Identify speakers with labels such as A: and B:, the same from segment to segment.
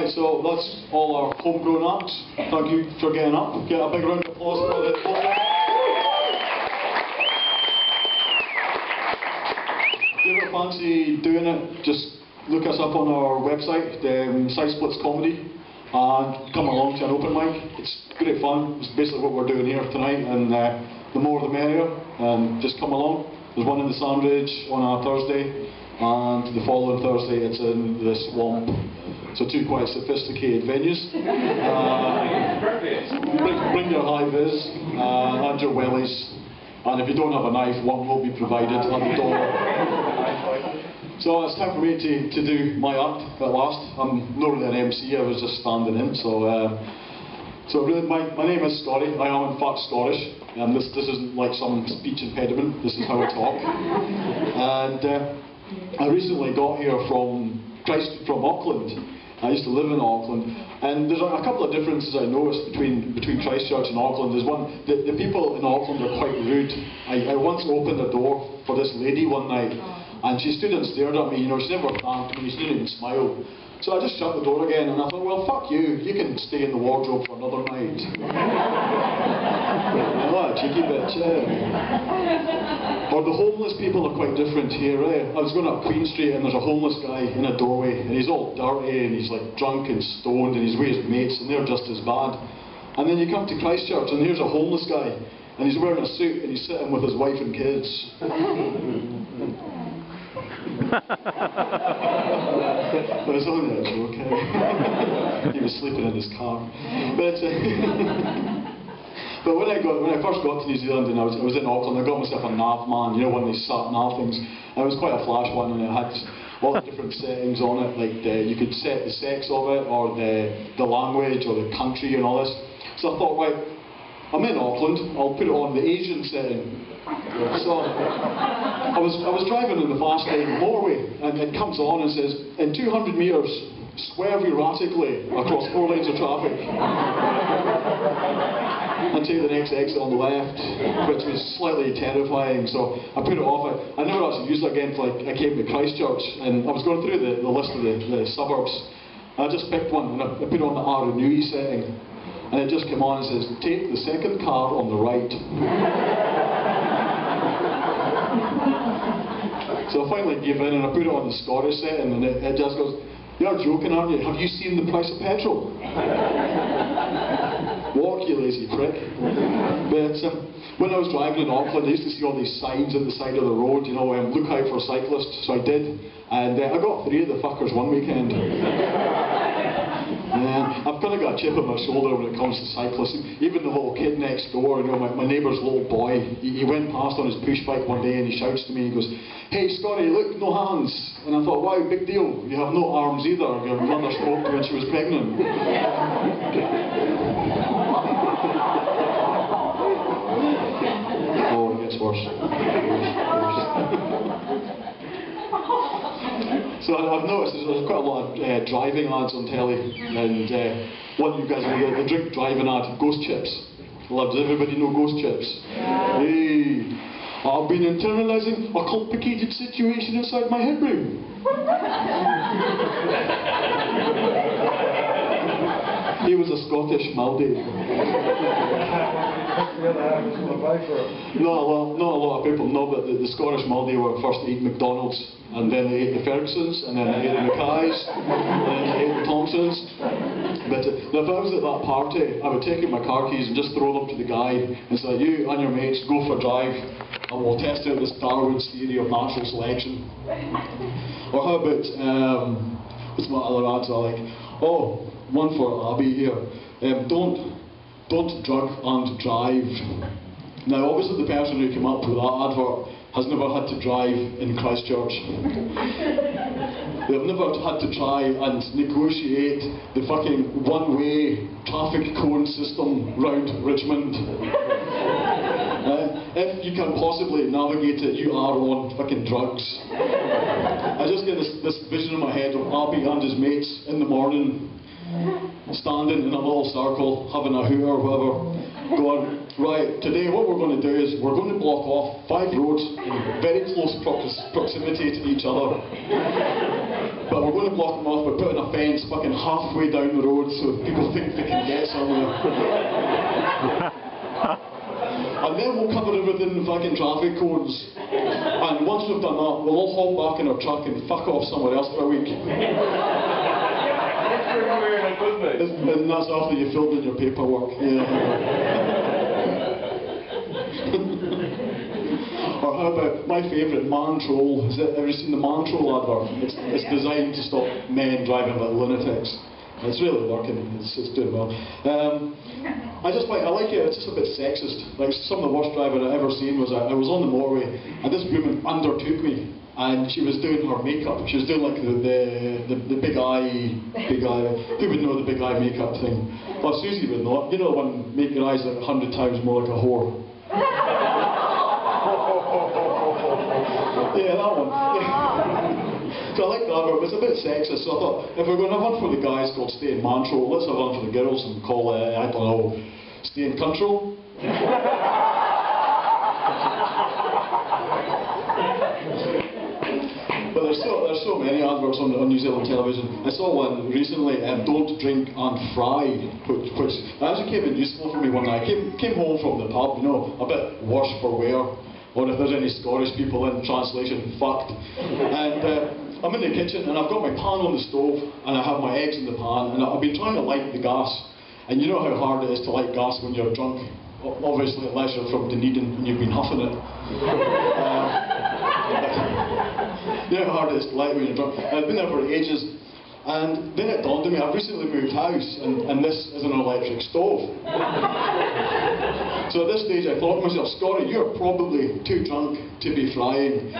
A: Right, so that's all our homegrown acts. Thank you for getting up. Get a big round of applause for the If you ever fancy doing it, just look us up on our website, Sidesplits Comedy, and come along to an open mic. It's great fun. It's basically what we're doing here tonight, and the more the merrier. And just come along. There's one in the Sandridge on a Thursday, and the following Thursday it's in the Swamp. So two quite sophisticated venues. Bring your high vis and your wellies, and if you don't have a knife, one will be provided at the door. So it's time for me to do my act at last. I'm not really an MC, I was just standing in. So really, my name is Scotty. I am in fact Scottish, and this isn't like some speech impediment. This is how I talk. And I recently got here from Auckland. I used to live in Auckland, and there's a couple of differences I noticed between Christchurch and Auckland. There's one, the people in Auckland are quite rude. I once opened a door for this lady one night, and she stood and stared at me. You know, she never thanked me, she didn't even smile. So I just shut the door again, and I thought, well, fuck you can stay in the wardrobe for another night. Oh, cheeky bitch, Or the homeless people are quite different here, I was going up Queen Street, and there's a homeless guy in a doorway, and he's all dirty, and he's like drunk and stoned, and he's with his mates, and they're just as bad. And then you come to Christchurch, and here's a homeless guy, and he's wearing a suit, and he's sitting with his wife and kids. But it's only a joke, he was sleeping in his car. But when I first got to New Zealand and I was in Auckland, I got myself a nav man, you know, one of these sat nav things. And it was quite a flash one, and it had all the different settings on it, like you could set the sex of it, or the language, or the country, and all this. So I thought, right, I'm in Auckland, I'll put it on the Asian setting. So I was driving in the fast lane motorway, and it comes on and says, in 200 metres, swerve erratically across 4 lanes of traffic. And take the next exit on the left, which was slightly terrifying, so I put it off. I never actually used it again until I came to Christchurch, and I was going through the list of the suburbs, and I just picked one, and I put it on the Aranui setting, and it just came on and says, take the second car on the right. So I finally gave in, and I put it on the Scottish setting, and it just goes, you're joking, aren't you? Have you seen the price of petrol? Walk, you lazy prick. But when I was driving in Auckland, I used to see all these signs at the side of the road, you know, look out for cyclists, so I did. And I got 3 of the fuckers one weekend. I've kind of got a chip on my shoulder when it comes to cyclists. Even the little kid next door, you know, my neighbour's little boy, he went past on his push bike one day and he shouts to me, he goes, hey Scotty, look, no hands. And I thought, wow, big deal, you have no arms either, your mother smoked when she was pregnant. Oh, it gets worse. So I've noticed there's quite a lot of driving ads on telly, and one of you guys will the drink driving ad, Ghost Chips. Does everybody know Ghost Chips? Hey, I've been internalising a complicated situation inside my headroom. He was a Scottish Maldy. Not a lot of people know, but the Scottish Maldy were first to eat McDonald's, and then they ate the Fergusons, and then they ate the Mackays, and then they ate the Thompsons. But now if I was at that party, I would take out my car keys and just throw them to the guy and say, you and your mates go for a drive, and we'll test out this Darwin's theory of natural selection. Or how about, what's my other ads are like? Oh, one for Abby here. Don't drug and drive. Now obviously the person who came up with that advert has never had to drive in Christchurch. They've never had to try and negotiate the fucking one-way traffic cone system round Richmond. If you can possibly navigate it, you are on fucking drugs. I just get this vision in my head of Abby and his mates in the morning, standing in a little circle, having a hoo or whatever, going, right, today what we're going to do is we're going to block off 5 roads in very close proximity to each other. But we're going to block them off by putting a fence fucking halfway down the road so people think they can get somewhere. And then we'll cover everything in fucking traffic codes. And once we've done that, we'll all hop back in our truck and fuck off somewhere else for a week. And that's after you filled in your paperwork. Yeah. Or how about my favourite, Man Troll? Have you seen the Man Troll advert? It's designed to stop men driving like lunatics. It's really working. It's doing well. I like it. It's just a bit sexist. Like some of the worst driving I've ever seen was I was on the motorway and this woman undertook me. And she was doing her makeup. She was doing like the big eye. Who would know the big eye makeup thing? Well, Susie would know. You know the one, make your eyes like 100 times more like a whore. Yeah, that one. Yeah. So I like that, but it's a bit sexist. So I thought, if we're going to have one for the guys called Stay in Man Troll, let's have one for the girls and call it, I don't know, Stay in Control. But there's so many adverts on New Zealand television. I saw one recently, don't drink and fry, which actually came in useful for me one night. I came home from the pub, you know, a bit worse for wear, or if there's any Scottish people in translation, fucked. And I'm in the kitchen and I've got my pan on the stove and I have my eggs in the pan and I've been trying to light the gas. And you know how hard it is to light gas when you're drunk, obviously unless you're from Dunedin and you've been huffing it. You know how hard it is to light when you're drunk. I've been there for ages, and then it dawned on me, I've recently moved house, and this is an electric stove. So at this stage I thought to myself, Scotty, you're probably too drunk to be frying.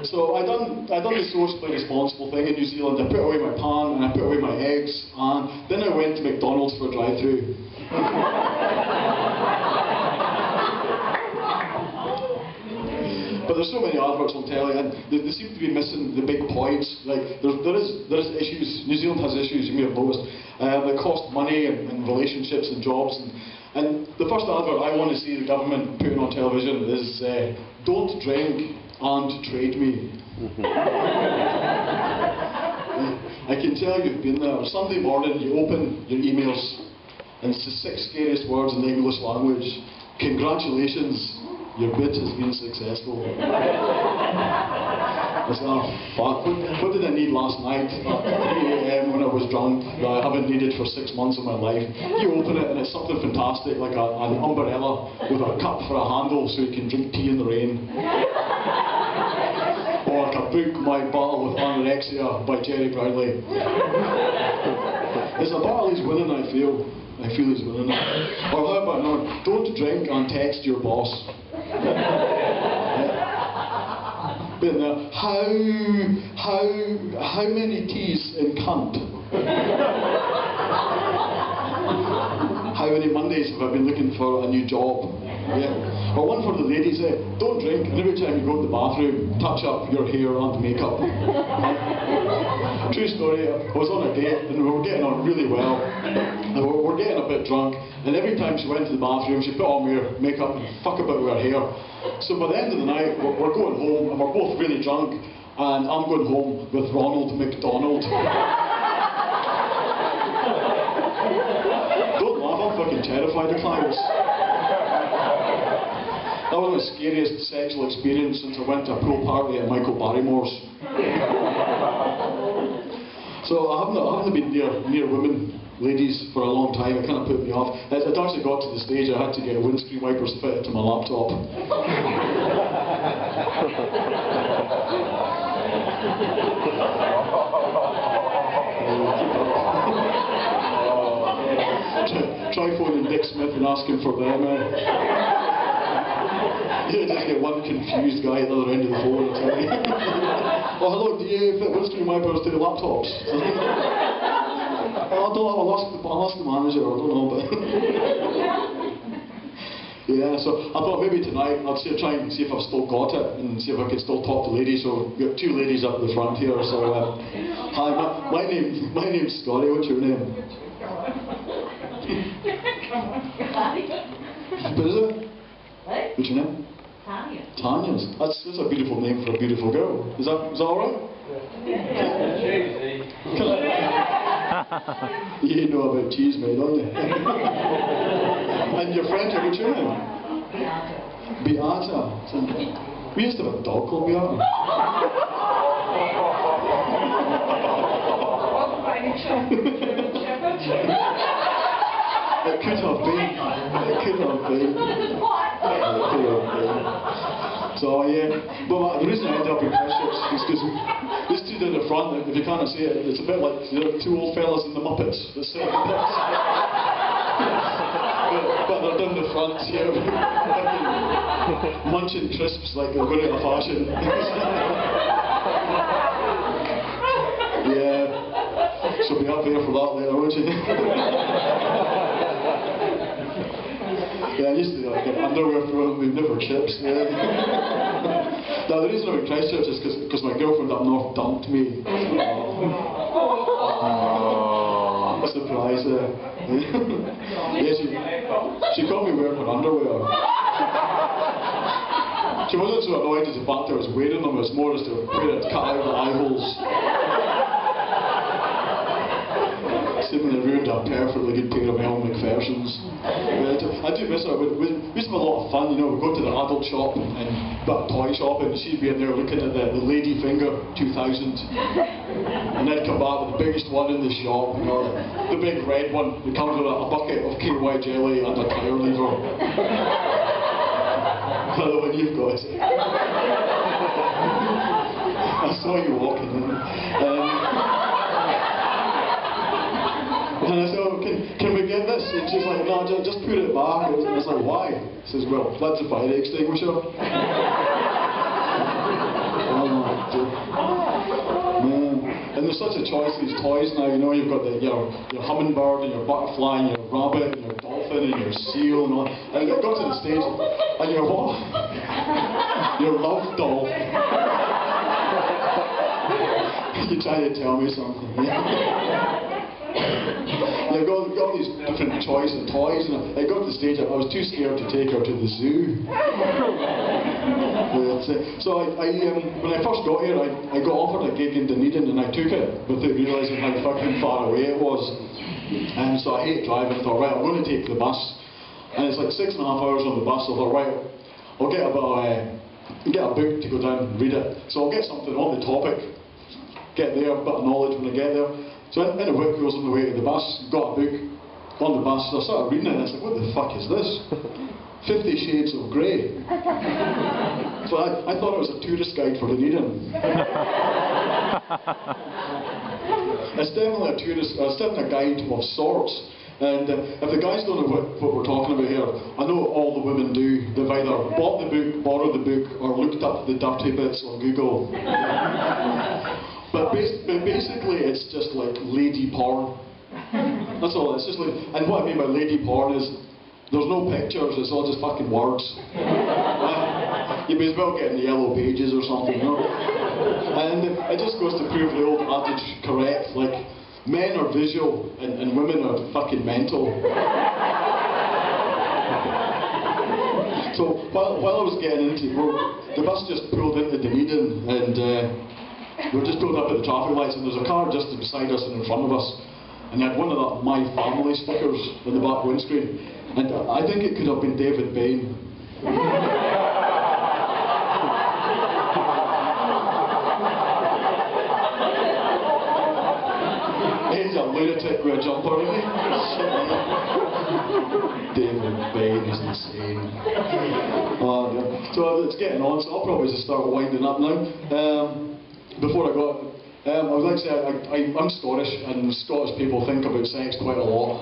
A: So I done the socially responsible thing in New Zealand. I put away my pan, and I put away my eggs, and then I went to McDonald's for a drive-through. But there's so many adverts on telly, and they seem to be missing the big points. Like there is issues. New Zealand has issues, you may have noticed, that cost money and relationships and jobs. And the first advert I want to see the government putting on television is "Don't drink and trade me." I can tell you've been there. Sunday morning, you open your emails, and it's the 6 scariest words in the English language. Congratulations. Your bid has been successful. I said, oh fuck, what did I need last night at 3 AM when I was drunk that I haven't needed for 6 months of my life? You open it and it's something fantastic, like an umbrella with a cup for a handle so you can drink tea in the rain. Or like a book, My Battle with Anorexia by Jerry Brownlee. It's a battle he's winning, I feel. I feel he's winning it. Or how about another one? Don't drink and text your boss. But how many T's in cunt? How many Mondays have I been looking for a new job? Yeah. Or one for the ladies, don't drink, and every time you go to the bathroom, touch up your hair and makeup. True story, I was on a date and we were getting on really well. And we're getting a bit drunk, and every time she went to the bathroom, she put on her makeup and fuck about with her hair. So by the end of the night, we're going home, and we're both really drunk, and I'm going home with Ronald McDonald. Don't laugh, I'm fucking terrified at times. That was my scariest sexual experience since I went to a pool party at Michael Barrymore's. So I haven't been near women, ladies, for a long time. It kind of put me off. It actually got to the stage I had to get windscreen wipers fitted to my laptop. Try phoning Dick Smith and asking for them. You just get one confused guy at the other end of the phone. Oh, hello, do you fit windscreen wipers to your laptops? Oh, I don't know, I'll ask the manager, I don't know, but... Yeah, so I thought maybe tonight I'd try and see if I've still got it, and see if I could still talk to ladies. So we've got 2 ladies up at the front here, so... Hi, my name's Scotty, what's your name? What is it?
B: What?
A: What's your name?
B: Tanya.
A: Tanya's. That's a beautiful name for a beautiful girl. Is that alright? You know about cheese, mate, don't you? And your friend, what's your name? Beata. We used to have a dog called Beata. It could have been. It could have been. So yeah, but the reason I ended up in Christchurch is because this dude in the front, if you can't see it, it's a bit like two old fellas in the Muppets. But they're down the front here, munching crisps like they're going out of fashion. Yeah, she'll be up there for that later, won't she? Yeah, I used to get underwear for them, we never chips. Yeah. Now the reason I'm in Christchurch is because my girlfriend up north dumped me. Oh. A surprise there. Yeah, she caught me wearing her underwear. She wasn't so annoyed as the fact I was wearing them, it was more as to where it cut out the eye holes. Seemingly ruined a perfectly good pair of Mel McPhersons. I do miss her. We used to have a lot of fun, you know. We'd go to the adult shop and that toy shop, and she'd be in there looking at the Lady Finger 2000. And I'd come back with the biggest one in the shop, you know, the big red one that comes with a bucket of KY jelly and a tire lever. I know what you've got. I saw you walking in. And I said, oh, can we get this? And she's like, no, just put it back. And I was like, why? She says, well, that's a fire extinguisher. Man. And there's such a choice of these toys now, you know, you've got your hummingbird and your butterfly and your rabbit and your dolphin and your seal and all. And it got to the stage, and your what? Your love doll. You try to tell me something. Yeah, got all these different choice of toys, and I got to the stage I was too scared to take her to the zoo. So when I first got here, I got offered a gig in Dunedin, and I took it without realising how fucking far away it was. And so I hate driving. I thought, right, I'm going to take the bus, and it's like 6.5 hours on the bus. So I thought, right, I'll get a book to go down and read it. So I'll get something on the topic, get there, a bit of knowledge when I get there. So in a week goes on the way to the bus, got a book on the bus, so I started reading it and I was like, what the fuck is this? 50 Shades of Grey. So I thought it was a tourist guide for Dunedin. It's definitely a guide of sorts. And if the guys don't know what we're talking about here, I know all the women do. They've either bought the book, borrowed the book, or looked up the dirty bits on Google. But basically, it's just like lady porn. That's all. It's just like, and what I mean by lady porn is there's no pictures. It's all just fucking words. You may as well get in the yellow pages or something, you know. And it just goes to prove the old adage correct. Like men are visual and women are fucking mental. So while I was getting into the bus just pulled into Dunedin and. We were just pulled up at the traffic lights, and there's a car just beside us and in front of us, and they had one of the My Family stickers on the back windscreen, and I think it could have been David Bain. He's a lunatic with a jumper, isn't he? David Bain is insane. So it's getting on, so I'll probably just start winding up now. Before I would like to say I'm Scottish, and Scottish people think about sex quite a lot.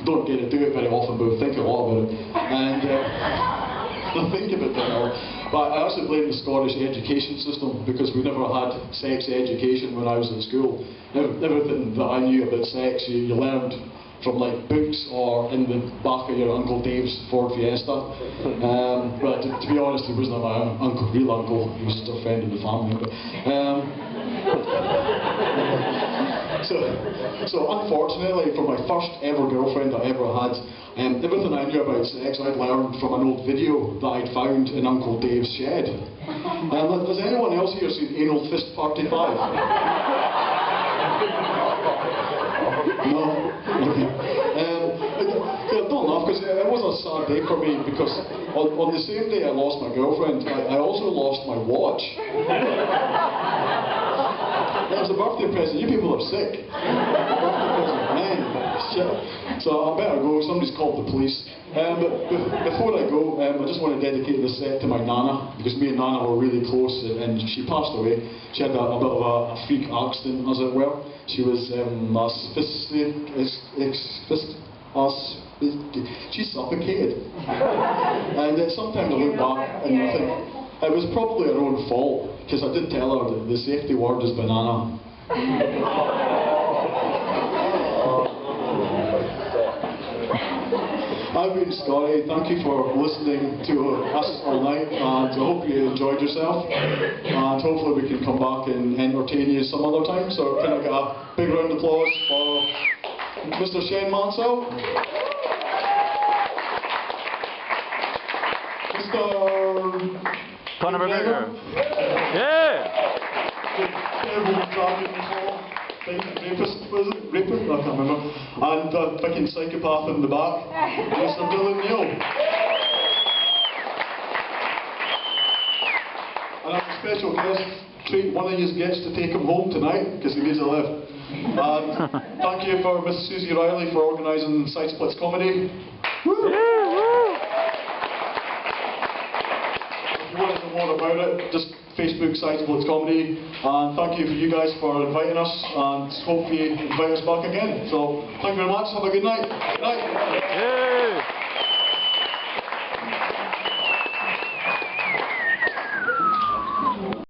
A: Don't get to do it very often, but we think a lot about it. And I think about that now. But I also blame the Scottish education system, because we never had sex education when I was in school. Everything that I knew about sex, you learned from like books or in the back of your Uncle Dave's Ford Fiesta. But to be honest, he wasn't my real uncle, he was just a friend of the family. But, so unfortunately, for my first ever girlfriend I ever had, Everything I knew about sex I'd learned from an old video that I'd found in Uncle Dave's shed. Has anyone else here seen Anal Fist Party 5? No? Okay. Don't laugh, because it was a sad day for me, because on the same day I lost my girlfriend, I also lost my watch. It was a birthday present. You people are sick. Birthday present, man. Shit. So I better go. Somebody's called the police. But before I go, I just want to dedicate this set to my Nana, because me and Nana were really close, and she passed away. She had a bit of a freak accident, as it were. She was she suffocated. And sometimes I look back and I think it was probably her own fault, because I did tell her that the safety word is banana. I've been Scotty. Thank you for listening to us all night, and I hope you enjoyed yourself, and hopefully we can come back and entertain you some other time. So can I get a big round of applause for Mr. Shane Mansell? Mr.
B: Conor McGregor. Yeah!
A: Rapist, was it? Rapist? I can't remember. And fucking psychopath in the back, Mr. Dylan Neal. And I have a special guest treat. One of you gets to take him home tonight, because he needs a lift. And thank you for Miss Susie Riley for organising Sidesplits comedy. Woo! If you want to know more about it, just Facebook Sidesplits comedy. And thank you for you guys for inviting us, and hope you invite us back again. So thank you very much. Have a good night. Good night.
B: Yeah.